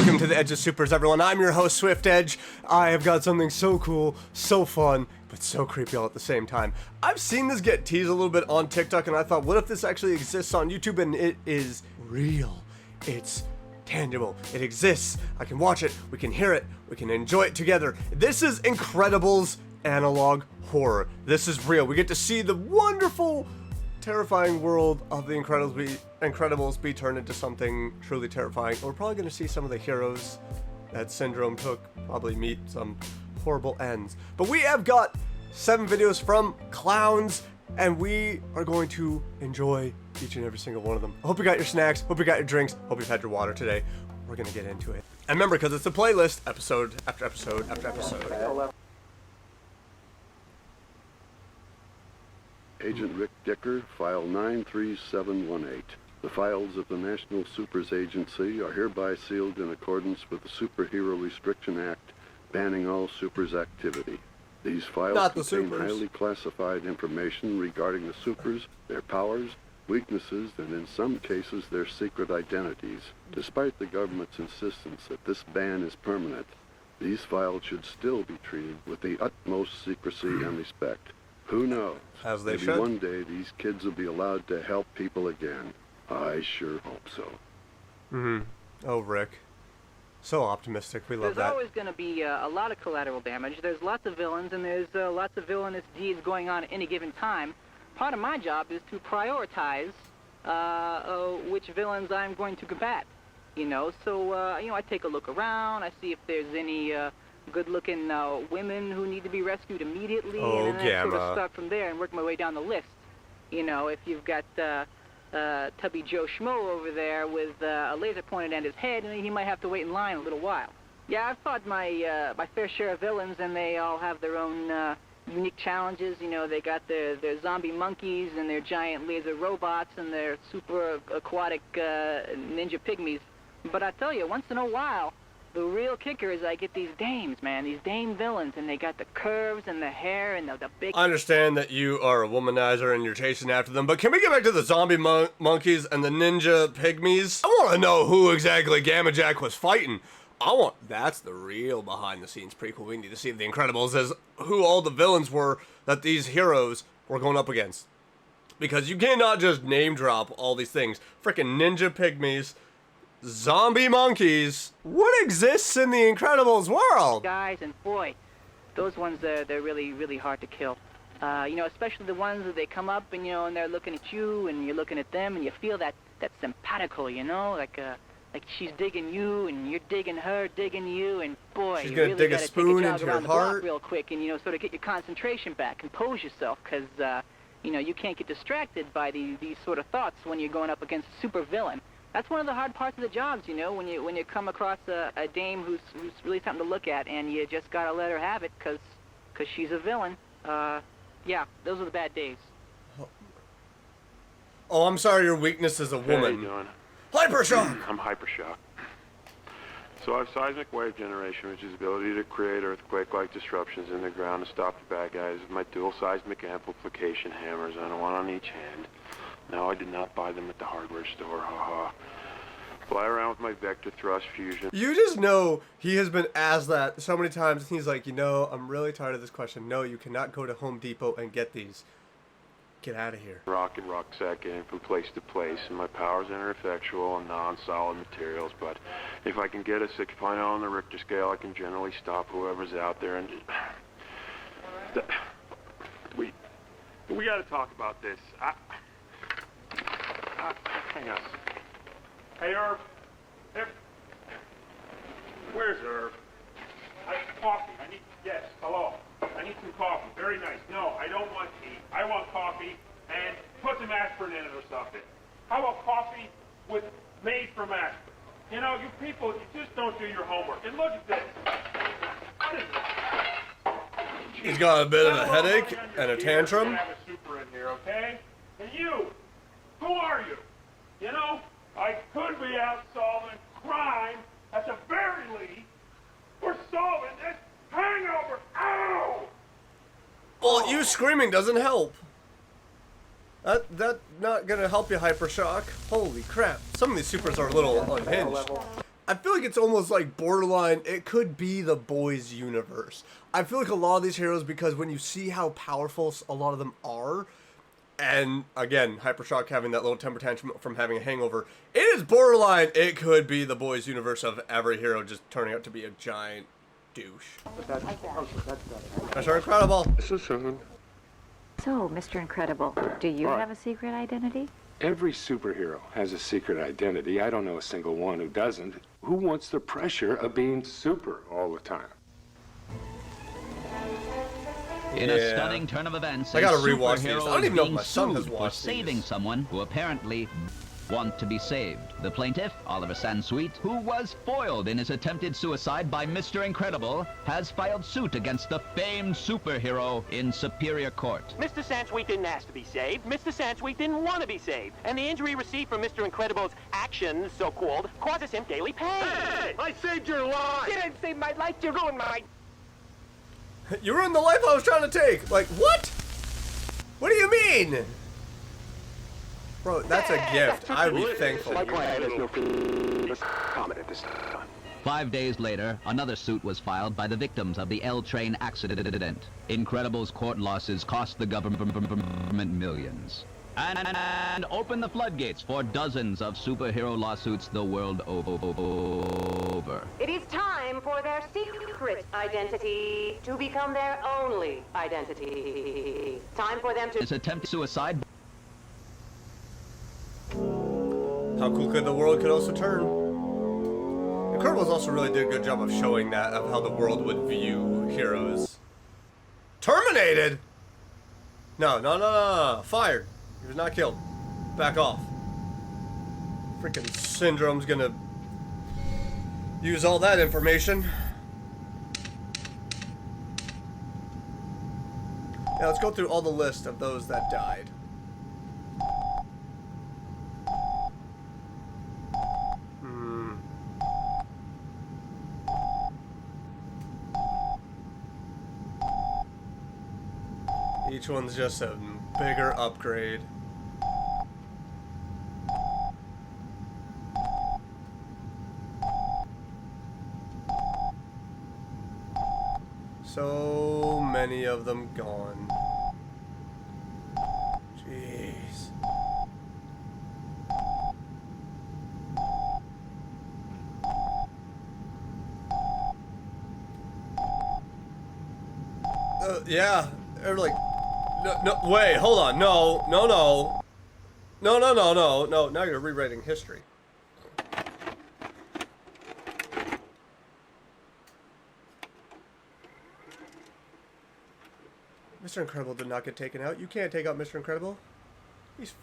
Welcome to the Edge of Supers, everyone. I'm your host, Swift Edge. I have got something so cool, so fun, but so creepy all at the same time. I've seen this get teased a little bit on TikTok, and I thought, what if this actually exists on YouTube? And it is real. It's tangible. It exists. I can watch it. We can hear it. We can enjoy it together. This is Incredibles analog horror. This is real. We get to see the wonderful, terrifying world of the Incredibles be turned into something truly terrifying. We're probably going to see some of the heroes that Syndrome took probably meet some horrible ends. But we have got 7 videos from clowns, and we are going to enjoy each and every single one of them. I hope you got your snacks, hope you got your drinks, hope you've had your water today. We're going to get into it. And remember, because it's a playlist, episode after episode after episode. Agent Rick Dicker, File 93718. The files of the National Supers Agency are hereby sealed in accordance with the Superhero Restriction Act, banning all supers activity. These files contain highly classified information regarding the supers, their powers, weaknesses, and in some cases their secret identities. Despite the government's insistence that this ban is permanent, these files should still be treated with the utmost secrecy and respect. Who knows? As they Maybe should. one day these kids will be allowed to help people again. I sure hope so. Oh, Rick. So optimistic. We love that. There's always going to be a lot of collateral damage. There's lots of villains, and there's lots of villainous deeds going on at any given time. Part of my job is to prioritize which villains I'm going to combat. So I take a look around. I see if there's any good-looking women who need to be rescued immediately, and then I sort of start from there and work my way down the list. If you've got Tubby Joe Schmo over there with a laser pointed at his head, and he might have to wait in line a little while. Yeah, I've fought my fair share of villains, and they all have their own unique challenges. They got their zombie monkeys and their giant laser robots and their super aquatic ninja pygmies. But I tell you, once in a while, the real kicker is I get these dames, man, these dame villains, and they got the curves and the hair and the big... I understand that you are a womanizer and you're chasing after them, but can we get back to the zombie monkeys and the ninja pygmies? I want to know who exactly Gamma Jack was fighting. That's the real behind-the-scenes prequel we need to see of The Incredibles, is who all the villains were that these heroes were going up against. Because you cannot just name-drop all these things. Frickin' ninja pygmies, zombie monkeys. What exists in the Incredibles world? Guys, and boy, those ones, they're really, really hard to kill. Especially the ones that they come up and, and they're looking at you and you're looking at them and you feel that simpatico, like she's digging you and you're digging her, digging you, and boy, she's you gonna really dig gotta a spoon take a into jog her around the heart block real quick and, sort of get your concentration back, compose yourself, because, you can't get distracted by these sort of thoughts when you're going up against a super villain. That's one of the hard parts of the jobs, when you come across a dame who's really something to look at, and you just gotta let her have it, because she's a villain. Yeah, those are the bad days. Oh, I'm sorry, your weakness is a woman. How you doing? Hypershock! I'm Hypershock. So I have seismic wave generation, which is the ability to create earthquake-like disruptions in the ground to stop the bad guys with my dual seismic amplification hammers on one on each hand. No, I did not buy them at the hardware store, haha. Fly around with my vector thrust fusion. You just know he has been asked that so many times, and he's like, I'm really tired of this question. No, you cannot go to Home Depot and get these. Get out of here. Rock and rucksack getting from place to place, and my powers are effectual and non-solid materials, but if I can get a 6.0 on the Richter scale, I can generally stop whoever's out there, and we got to talk about this. Hang on. Hey, Irv. Where's Irv? Coffee. Yes, hello. I need some coffee. Very nice. No, I don't want tea. I want coffee and put some aspirin in it or something. How about coffee made from aspirin? You people, you just don't do your homework. And look at this. What is this? He's got a bit of a headache and a tantrum. I have a super in here, okay? And you, who are you? I could be out solving crime. At the very least, we're solving this hangover. Ow! Well, you screaming doesn't help. That not gonna help you, Hypershock. Holy crap. Some of these supers are a little unhinged. I feel like it's almost like borderline, it could be the boys universe. I feel like a lot of these heroes, because when you see how powerful a lot of them are, and again, Hypershock having that little temper tantrum from having a hangover, it is borderline, it could be the boys universe of every hero just turning out to be a giant douche. Mr. Incredible! This is soon. So, Mr. Incredible, do you What? have a secret identity? Every superhero has a secret identity. I don't know a single one who doesn't. Who wants the pressure of being super all the time? In a stunning turn of events, I gotta rewatch these. I superhero don't is even know if being my son has sued for watched saving these. someone who apparently want to be saved. The plaintiff, Oliver Sansweet, who was foiled in his attempted suicide by Mr. Incredible, has filed suit against the famed superhero in Superior Court. Mr. Sansweet didn't ask to be saved. Mr. Sansweet didn't want to be saved. And the injury received from Mr. Incredible's actions, so-called, causes him daily pain. Hey, I saved your life! You didn't save my life, you ruined mine. You ruined the life I was trying to take! Like, what? What do you mean? Bro, that's a gift. I'd be thankful. My client has no comment at this time. 5 days later, another suit was filed by the victims of the L train accident. Incredible's court losses cost the government millions. And open the floodgates for dozens of superhero lawsuits the world over. It is time for their secret identity to become their only identity. Time for them to... His attempted suicide. How cool could the world could also turn? Incredibles also really did a good job of showing that, of how the world would view heroes. Terminated? No. Fired. He was not killed. Back off. Freaking Syndrome's gonna use all that information. Now let's go through all the list of those that died. Each one's just a bigger upgrade. So many of them gone. Jeez. Yeah, they're like, no, wait, hold on, no, now you're rewriting history. Mr. Incredible did not get taken out. You can't take out Mr. Incredible. He's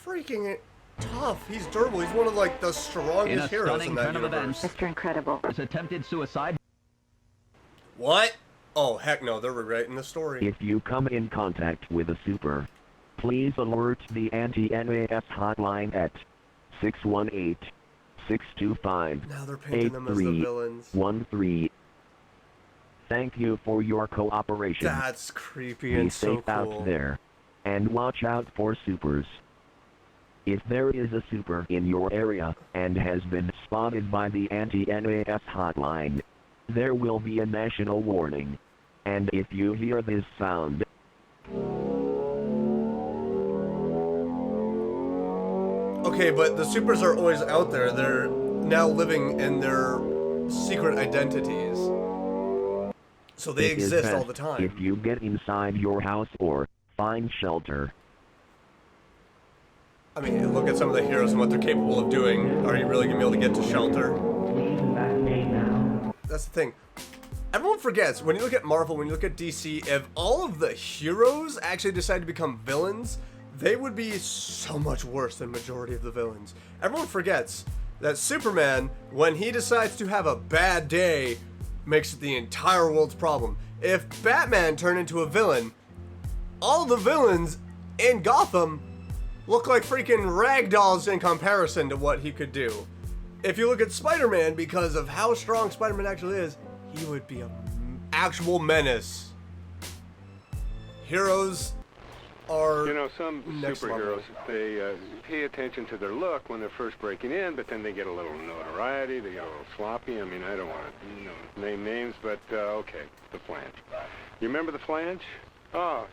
freaking tough. He's durable. He's one of like the strongest heroes in that universe. Mr. Incredible. His attempted suicide. What? Oh, heck no, they're rewriting the story. If you come in contact with a super, please alert the anti-NAS hotline at 618-625-8313. Now they're painting them as the villains. Thank you for your cooperation. That's creepy Be and so safe cool. out there, and watch out for supers. If there is a super in your area and has been spotted by the anti-NAS hotline, there will be a national warning. And if you hear this sound, okay, but the supers are always out there. They're now living in their secret identities. So they it is exist all best the time. if you get inside your house or find shelter. I mean, look at some of the heroes and what they're capable of doing. Are you really going to be able to get to shelter? That's the thing. Everyone forgets, when you look at Marvel, when you look at DC, if all of the heroes actually decide to become villains, they would be so much worse than majority of the villains. Everyone forgets that Superman, when he decides to have a bad day, makes it the entire world's problem. If Batman turned into a villain, all the villains in Gotham look like freaking ragdolls in comparison to what he could do. If you look at Spider-Man, because of how strong Spider-Man actually is, he would be an actual menace. Heroes are You know, some next superheroes, level. they pay attention to their look when they're first breaking in, but then they get a little notoriety, they get a little sloppy. I mean, I don't want to, name names, but okay, the Flange. You remember the Flange? Oh,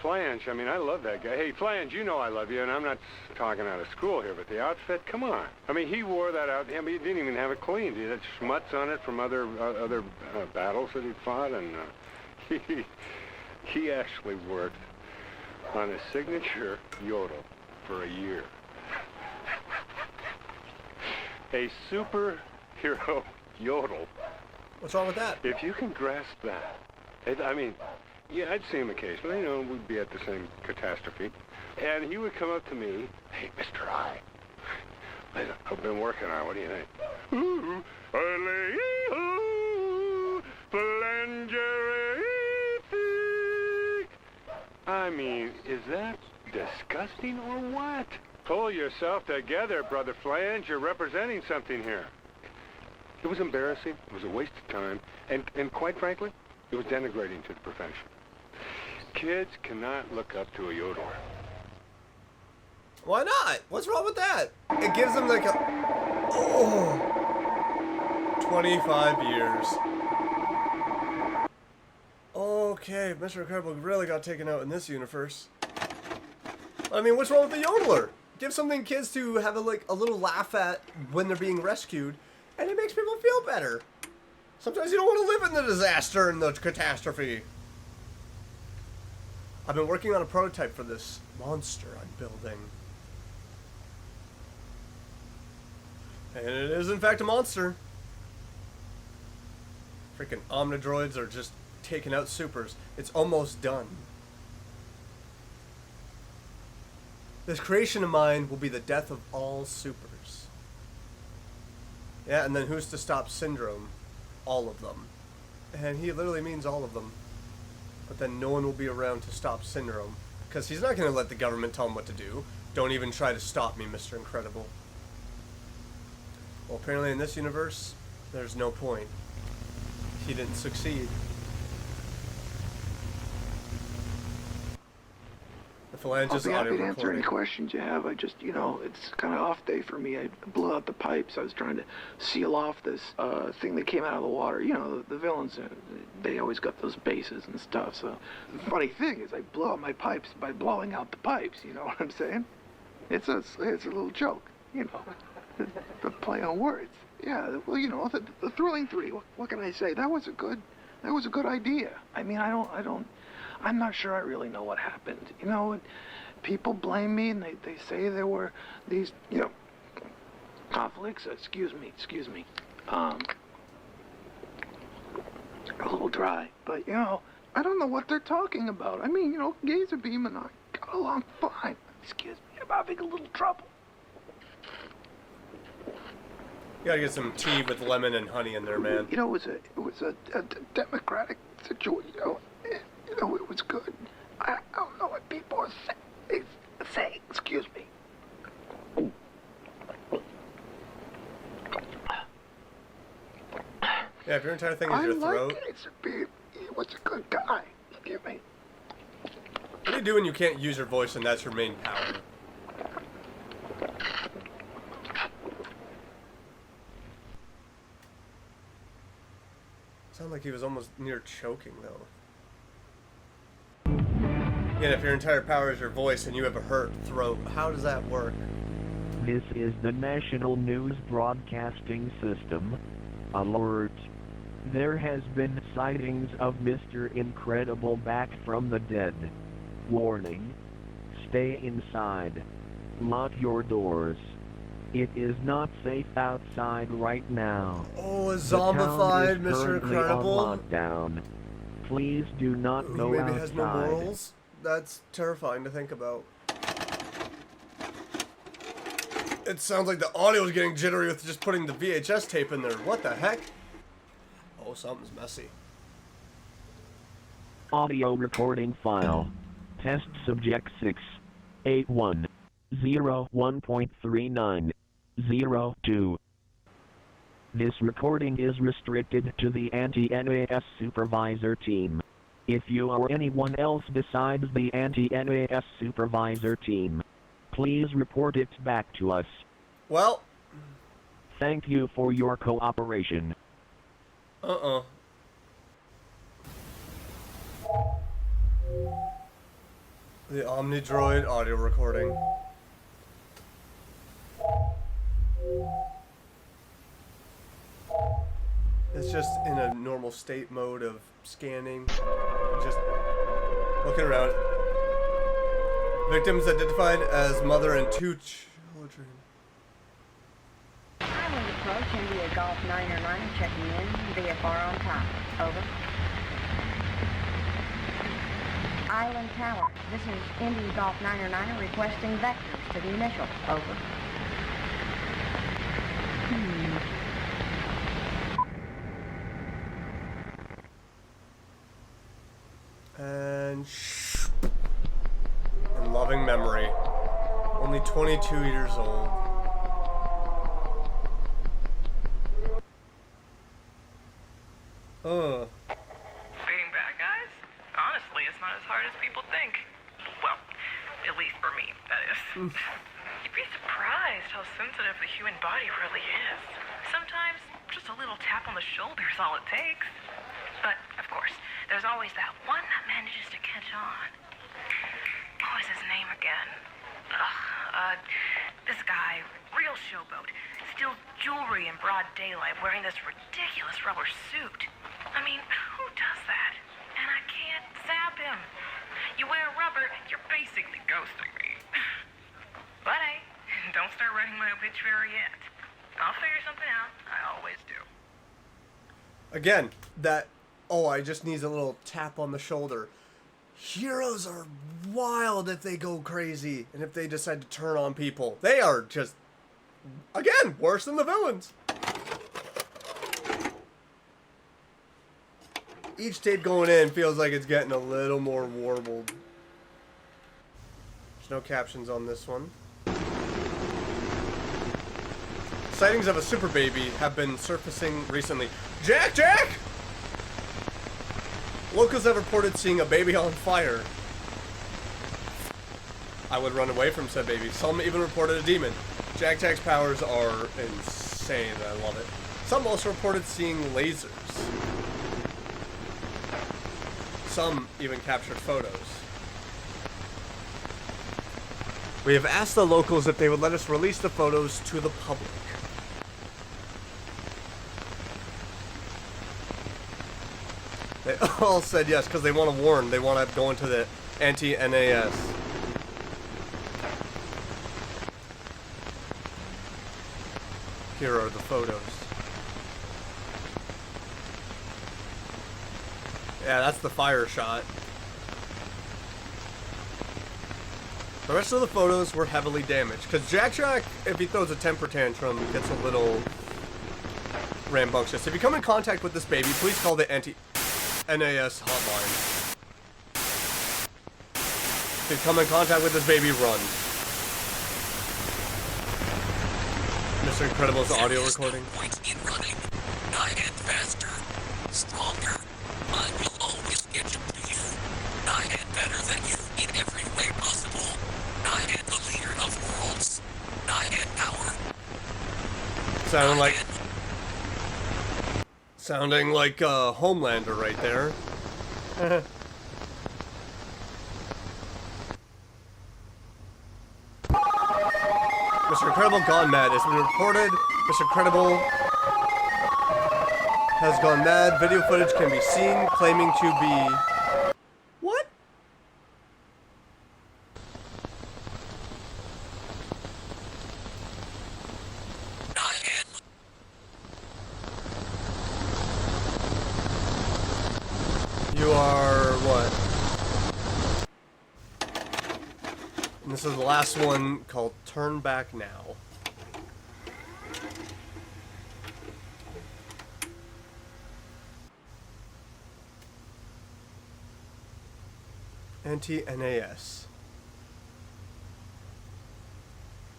Flange. I mean, I love that guy. Hey, Flange, you know I love you, and I'm not talking out of school here, but the outfit, come on. I mean, he wore that out. I mean, he didn't even have it cleaned. He had schmutz on it from other battles that he'd fought, and he actually worked on his signature yodel for a year. A superhero yodel. What's wrong with that? If you can grasp that, I mean, yeah, I'd see him occasionally. We'd be at the same catastrophe. And he would come up to me, hey, Mr. I've been working on it. What do you think? Ooh, I mean, is that disgusting or what? Pull yourself together, Brother Flange. You're representing something here. It was embarrassing. It was a waste of time. And quite frankly, it was denigrating to the profession. Kids cannot look up to a yodeler. Why not? What's wrong with that? It gives them like a... 25 years. Okay, Mr. Incredible really got taken out in this universe. I mean, what's wrong with the yodeler? Give something kids to have a little laugh at when they're being rescued, and it makes people feel better. Sometimes you don't want to live in the disaster and the catastrophe. I've been working on a prototype for this monster I'm building. And it is, in fact, a monster. Freaking Omnidroids are just taking out supers. It's almost done. This creation of mine will be the death of all supers. Yeah, and then who's to stop Syndrome? All of them. And he literally means all of them. But then no one will be around to stop Syndrome. Because he's not going to let the government tell him what to do. Don't even try to stop me, Mr. Incredible. Well, apparently in this universe, there's no point. He didn't succeed. The Phalanges I'll be happy audio to answer any recording. questions you have. I just, it's kind of off day for me. I blew out the pipes. I was trying to seal off this thing that came out of the water. The villains, they always got those bases and stuff. So the funny thing is I blew out my pipes by blowing out the pipes. You know what I'm saying? It's a little joke, the play on words. Yeah, well, the Thrilling Three. What can I say? That was a good idea. I mean, I'm not sure I really know what happened. People blame me and they say there were these, conflicts. Excuse me. A little dry, but I don't know what they're talking about. I mean, Gazer Beam and I got along fine. Excuse me, I'm having a little trouble. You gotta get some tea with lemon and honey in there, man. It was a democratic situation. It was good. I don't know what people are saying. Excuse me. Yeah, if your entire thing is your throat. He was a good guy. Excuse me. What do you do when you can't use your voice and that's your main power? Sounded like he was almost near choking, though. Yeah, if your entire power is your voice and you have a hurt throat, how does that work? This is the National News Broadcasting System. Alert. There has been sightings of Mr. Incredible back from the dead. Warning. Stay inside. Lock your doors. It is not safe outside right now. Oh, a The town zombified is Mr. currently Incredible? on lockdown. Please do not Who go maybe outside. has no morals? That's terrifying to think about. It sounds like the audio is getting jittery with just putting the VHS tape in there. What the heck? Oh, something's messy. Audio recording file. Test subject 68101.3902. This recording is restricted to the anti-NAS supervisor team. If you or anyone else besides the anti-NAS supervisor team, please report it back to us. Well. Thank you for your cooperation. The Omnidroid audio recording. It's just in a normal state mode of scanning, just looking around. Victims identified as mother and 2 children. Island approach, India Golf 909, checking in, VFR on top. Over. Island Tower, this is India Golf 909 requesting vectors to the initial. Over. And in loving memory, only 22 years old. Being bad guys? Honestly, it's not as hard as people think. Well, at least for me, that is. You'd be surprised how sensitive the human body really is. Sometimes, just a little tap on the shoulder is all it takes. But, of course, there's always that one that manages to catch on. What was his name again? This guy, real showboat, steals jewelry in broad daylight wearing this ridiculous rubber suit. I mean, who does that? And I can't zap him. You wear rubber, you're basically ghosting me. But hey, don't start writing my obituary yet. I'll figure something out. I always do. Again, that, I just need a little tap on the shoulder. Heroes are wild if they go crazy and if they decide to turn on people. They are just, again, worse than the villains. Each tape going in feels like it's getting a little more warbled. There's no captions on this one. Sightings of a super baby have been surfacing recently. Jack! Locals have reported seeing a baby on fire. I would run away from said baby. Some even reported a demon. Jack's powers are insane. I love it. Some also reported seeing lasers. Some even captured photos. We have asked the locals if they would let us release the photos to the public. They all said yes because they want to warn. They want to go into the anti-NAS. Here are the photos. Yeah, that's the fire shot. The rest of the photos were heavily damaged. Because Jack, if he throws a temper tantrum, gets a little rambunctious. If you come in contact with this baby, please call the anti-NAS hotline. If you come in contact with this baby, run. Mr. Incredible's audio recording. Points in running. I am faster, stronger. I will always get to you. I am better than you in every way possible. I am the leader of worlds. I am power. Sounding like Homelander right there. Mr. Incredible gone mad. It's been reported Mr. Incredible has gone mad. Video footage can be seen claiming to be... What? You are what? And this is the last one called Turn Back Now. Anti-NAS.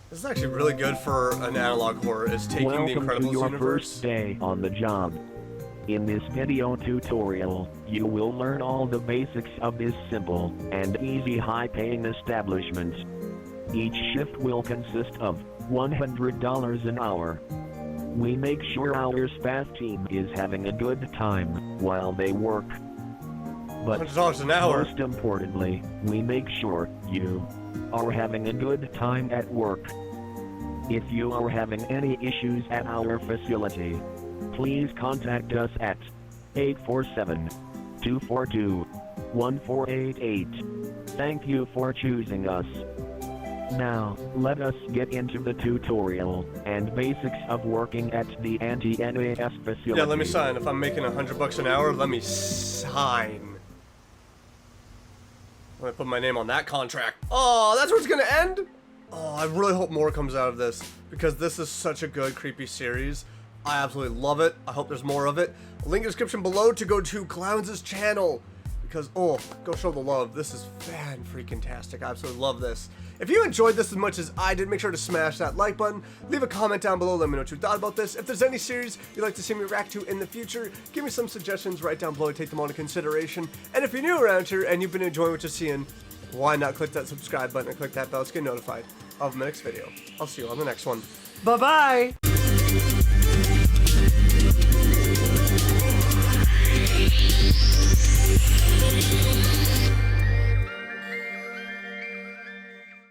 This is actually really good for an analog horror, is taking the Incredibles Welcome to your universe. first day on the job. In this video tutorial, you will learn all the basics of this simple and easy high-paying establishment. Each shift will consist of $100 an hour. We make sure our staff team is having a good time while they work. But $100 an hour. Most importantly, we make sure you are having a good time at work. If you are having any issues at our facility, please contact us at 847-242-1488. Thank you for choosing us. Now, let us get into the tutorial and basics of working at the anti-NAS facility. Yeah, let me sign. If I'm making $100 an hour, let me sign. I'm gonna put my name on that contract. Oh, that's where it's gonna end? Oh, I really hope more comes out of this, because this is such a good, creepy series. I absolutely love it. I hope there's more of it. Link in the description below to go to Clowns' channel, because, oh, go show the love. This is fan-freaking-tastic. I absolutely love this. If you enjoyed this as much as I did, make sure to smash that like button. Leave a comment down below. Let me know what you thought about this. If there's any series you'd like to see me react to in the future, give me some suggestions right down below. I take them all into consideration. And if you're new around here and you've been enjoying what you're seeing, why not click that subscribe button and click that bell to get notified of my next video. I'll see you on the next one. Bye-bye!